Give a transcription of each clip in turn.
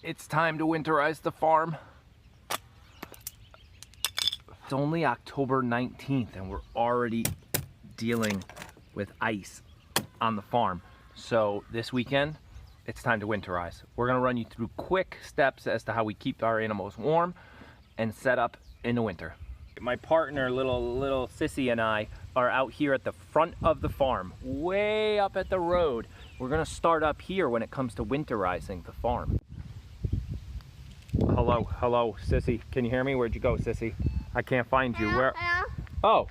It's time to winterize the farm. It's only October 19th and we're already dealing with ice on the farm. So this weekend, it's time to winterize. We're gonna run you through quick steps as to how we keep our animals warm and set up in the winter. My partner, little Sissy, and I are out here at the front of the farm, way up at the road. We're gonna start up here when it comes to winterizing the farm. Hello, Sissy. Can you hear me? Where'd you go, Sissy? I can't find you. Where? Oh,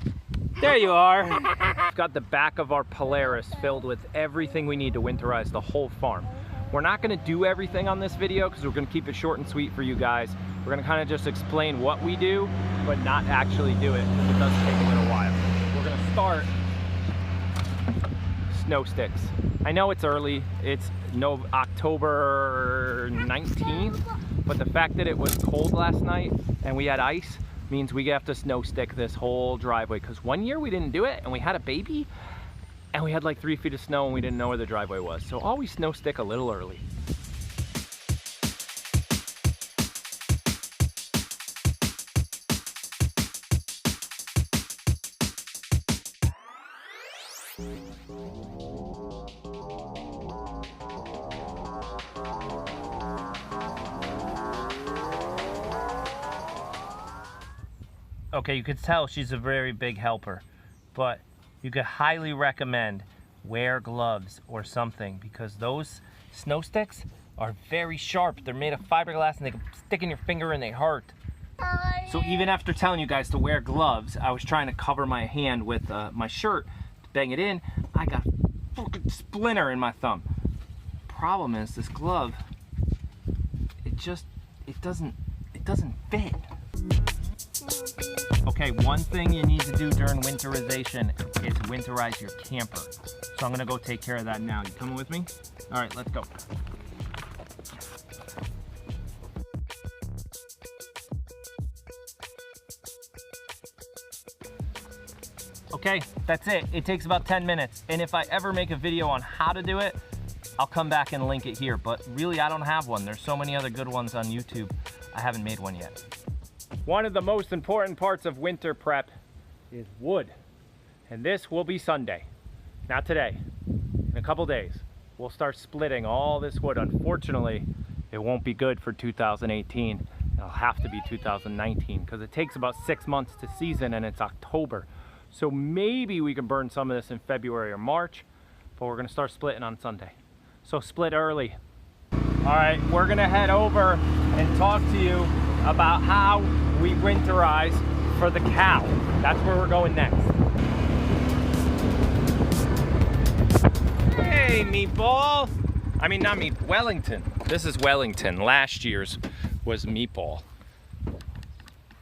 there you are. We've got the back of our Polaris filled with everything we need to winterize the whole farm. We're not gonna do everything on this video because we're gonna keep it short and sweet for you guys. We're gonna kind of just explain what we do, but not actually do it because it does take a little while. We're gonna start snow sticks. I know it's early, it's October 19th, but the fact that it was cold last night and we had ice means we have to snow stick this whole driveway, because one year we didn't do it and we had a baby and we had like 3 feet of snow and we didn't know where the driveway was. So always snow stick a little early. Okay, you could tell she's a very big helper, but you could highly recommend wear gloves or something, because those snow sticks are very sharp. They're made of fiberglass and they can stick in your finger and they hurt. So even after telling you guys to wear gloves, I was trying to cover my hand with my shirt to bang it in. I got a fucking splinter in my thumb. Problem is, this glove, it doesn't fit. Okay, one thing you need to do during winterization is winterize your camper. So I'm gonna go take care of that now. You coming with me? All right, let's go. Okay, that's it. It takes about 10 minutes. And if I ever make a video on how to do it, I'll come back and link it here. But really, I don't have one. There's so many other good ones on YouTube. I haven't made one yet. One of the most important parts of winter prep is wood. And this will be Sunday. Not today. In a couple days, we'll start splitting all this wood. Unfortunately, it won't be good for 2018. It'll have to be 2019 because it takes about 6 months to season and it's October. So maybe we can burn some of this in February or March, but we're gonna start splitting on Sunday. So split early. All right, we're gonna head over and talk to you about how we winterize for the cow. That's where we're going next. Hey, Meatball. I mean, not Meat, Wellington. This is Wellington. Last year's was Meatball.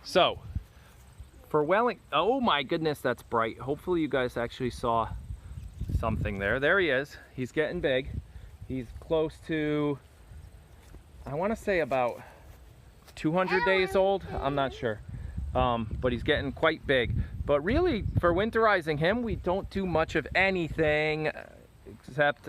So, for Wellington, oh my goodness, that's bright. Hopefully you guys actually saw something there. There he is. He's getting big. He's close to, I want to say about 200 days old. I'm not sure, but he's getting quite big. But really, for winterizing him, we don't do much of anything except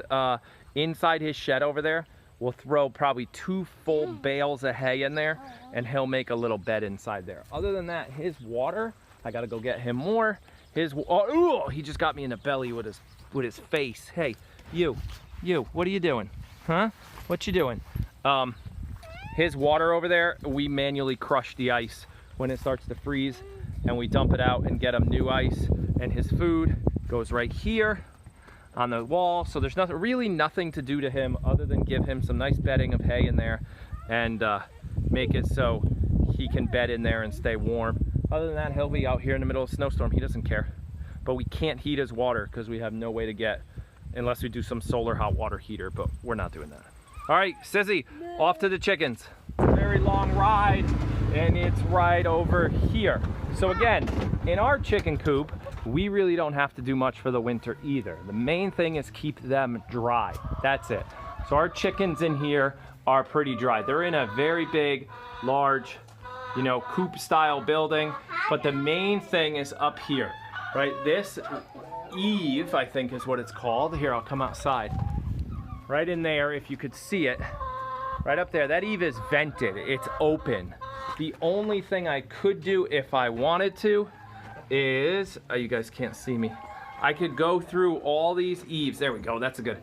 inside his shed over there. We'll throw probably 2 full bales of hay in there and he'll make a little bed inside there. Other than that, his water, I gotta go get him more. Oh, he just got me in the belly with his face. Hey, you, what are you doing? Huh? What you doing? His water over there, we manually crush the ice when it starts to freeze and we dump it out and get him new ice. And his food goes right here on the wall. So there's really nothing to do to him other than give him some nice bedding of hay in there and make it so he can bed in there and stay warm. Other than that, he'll be out here in the middle of a snowstorm. He doesn't care. But we can't heat his water because we have no way to get, unless we do some solar hot water heater, but we're not doing that. All right, Sissy, off to the chickens. Very long ride, and it's right over here. So again, in our chicken coop, we really don't have to do much for the winter either. The main thing is keep them dry. That's it. So our chickens in here are pretty dry. They're in a very big, large, coop style building, but the main thing is up here, right? This eave, I think is what it's called. Here, I'll come outside. Right in there, if you could see it, Right up there. That eave is vented. It's open. The only thing I could do if I wanted to is, you guys can't see me. I could go through all these eaves. There we go. That's a good.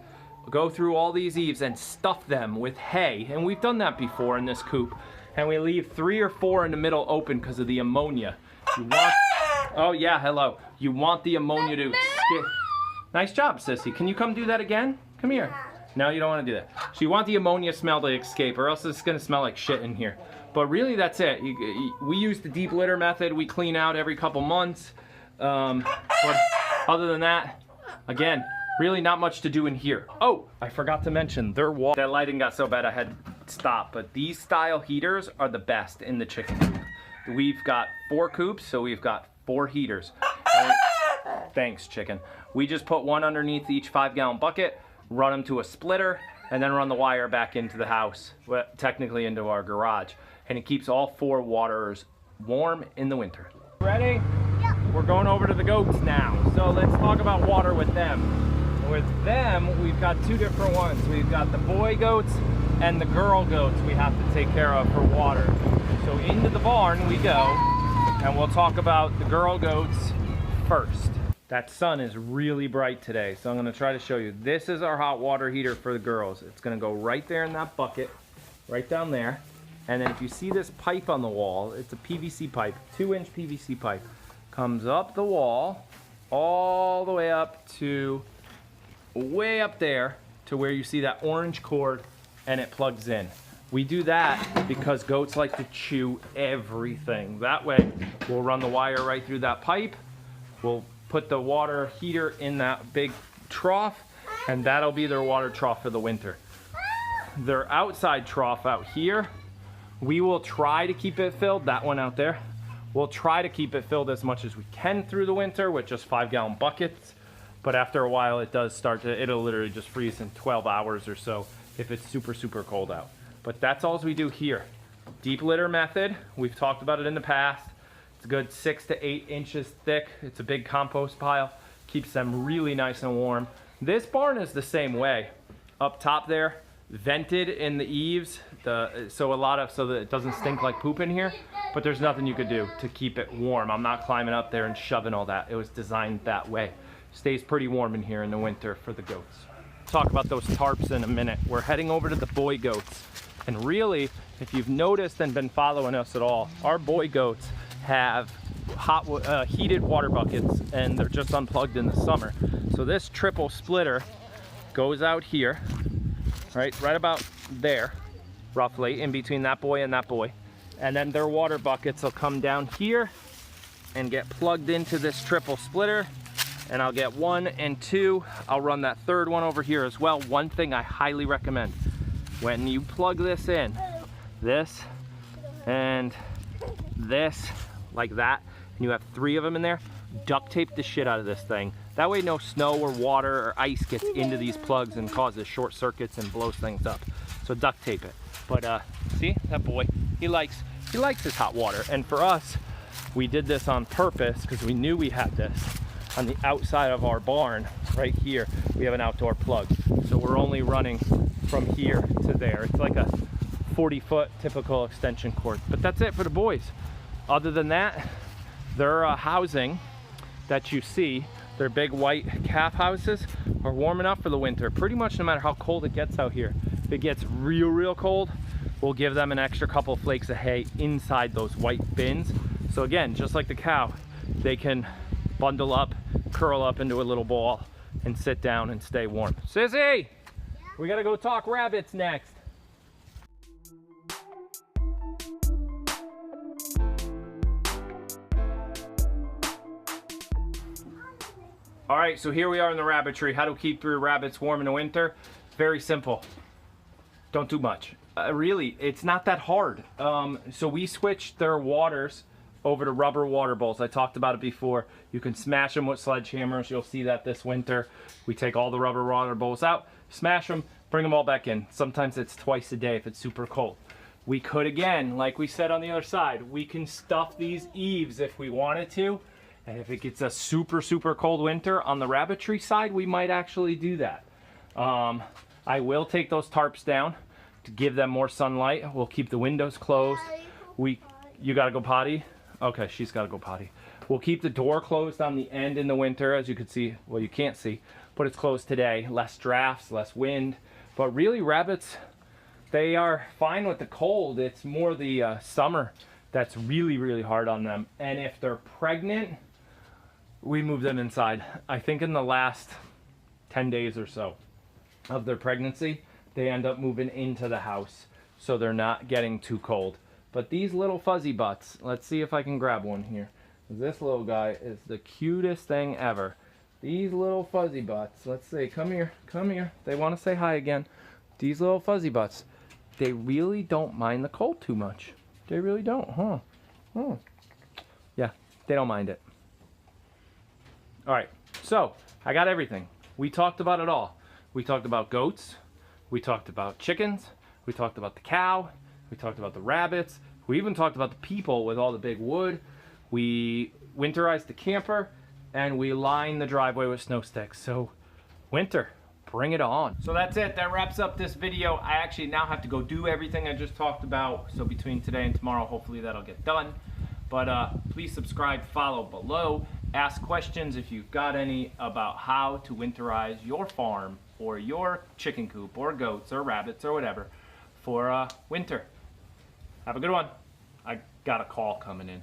Go through all these eaves and stuff them with hay. And we've done that before in this coop. And we leave 3 or 4 in the middle open because of the ammonia. You want, oh yeah, hello. You want the ammonia to escape. Nice job, sissy. Can you come do that again? Come here. No, you don't want to do that. So you want the ammonia smell to escape, or else it's going to smell like shit in here. But really, that's it. We use the deep litter method. We clean out every couple months. But other than that, again, really not much to do in here. Oh, I forgot to mention, their wall. That lighting got so bad I had to stop. But these style heaters are the best in the chicken coop. We've got 4 coops, so we've got 4 heaters. Thanks, chicken. We just put one underneath each 5-gallon bucket, run them to a splitter, and then run the wire back into the house, well, technically into our garage. And it keeps all 4 waters warm in the winter. Ready? Yep. We're going over to the goats now. So let's talk about water with them. With them, we've got 2 different ones. We've got the boy goats and the girl goats we have to take care of for water. So into the barn we go, and we'll talk about the girl goats first. That sun is really bright today, so I'm going to try to show you. This is our hot water heater for the girls. It's going to go right there in that bucket, right down there. And then if you see this pipe on the wall, it's a PVC pipe, 2-inch PVC pipe. Comes up the wall, all the way up to, way up there, to where you see that orange cord, and it plugs in. We do that because goats like to chew everything. That way, we'll run the wire right through that pipe. We'll put the water heater in that big trough, and that'll be their water trough for the winter. Their outside trough out here, we will try to keep it filled, that one out there. We'll try to keep it filled as much as we can through the winter with just 5-gallon buckets, but after a while it does start to, it'll literally just freeze in 12 hours or so if it's super, super cold out. But that's all we do here. Deep litter method, we've talked about it in the past. It's a good 6 to 8 inches thick. It's a big compost pile. Keeps them really nice and warm. This barn is the same way. Up top there, vented in the eaves, so that it doesn't stink like poop in here. But there's nothing you could do to keep it warm. I'm not climbing up there and shoving all that. It was designed that way. Stays pretty warm in here in the winter for the goats. Talk about those tarps in a minute. We're heading over to the boy goats. And really, if you've noticed and been following us at all, our boy goats have hot heated water buckets, and they're just unplugged in the summer. So this triple splitter goes out here, right about there, roughly in between that boy and that boy, and then their water buckets will come down here and get plugged into this triple splitter, and I'll get 1 and 2. I'll run that 3rd one over here as well. One thing I highly recommend, when you plug this in, this and this, like that, and you have 3 of them in there, duct tape the shit out of this thing. That way no snow or water or ice gets into these plugs and causes short circuits and blows things up. So duct tape it. But see, that boy, he likes his hot water. And for us, we did this on purpose because we knew we had this on the outside of our barn. Right here, we have an outdoor plug. So we're only running from here to there. It's like a 40-foot typical extension cord. But that's it for the boys. Other than that, their housing that you see, their big white calf houses, are warm enough for the winter. Pretty much no matter how cold it gets out here. If it gets real cold, we'll give them an extra couple flakes of hay inside those white bins. So again, just like the cow, they can bundle up, curl up into a little ball, and sit down and stay warm. Sissy, we gotta go talk rabbits next. All right, so here we are in the rabbitry. How to keep your rabbits warm in the winter? Very simple. Don't do much. Really, it's not that hard. So we switched their waters over to rubber water bowls. I talked about it before. You can smash them with sledgehammers. You'll see that this winter. We take all the rubber water bowls out, smash them, bring them all back in. Sometimes it's twice a day if it's super cold. We could, again, like we said on the other side, we can stuff these eaves if we wanted to. And if it gets a super cold winter on the rabbitry side, we might actually do that. I will take those tarps down. to give them more sunlight. We'll keep the windows closed. You gotta go potty? Okay, she's gotta go potty. We'll keep the door closed on the end in the winter, as you can see. Well, you can't see, but it's closed today. Less drafts, less wind. But really, rabbits, they are fine with the cold. It's more the summer that's really, really hard on them. And if they're pregnant, we move them inside. I think in the last 10 days or so of their pregnancy, they end up moving into the house so they're not getting too cold. But these little fuzzy butts, let's see if I can grab one here. This little guy is the cutest thing ever. These little fuzzy butts, let's see, come here, come here. They want to say hi again. These little fuzzy butts, they really don't mind the cold too much. They really don't, huh? Oh. Yeah, they don't mind it. All right, so I got everything. We talked about it all. We talked about goats. We talked about chickens. We talked about the cow. We talked about the rabbits. We even talked about the people with all the big wood. We winterized the camper, and we lined the driveway with snow sticks. So winter, bring it on. So that's it. That wraps up this video. I actually now have to go do everything I just talked about. So between today and tomorrow, hopefully that'll get done. But please subscribe, follow below. Ask questions if you've got any about how to winterize your farm or your chicken coop or goats or rabbits or whatever for winter. Have a good one. I got a call coming in.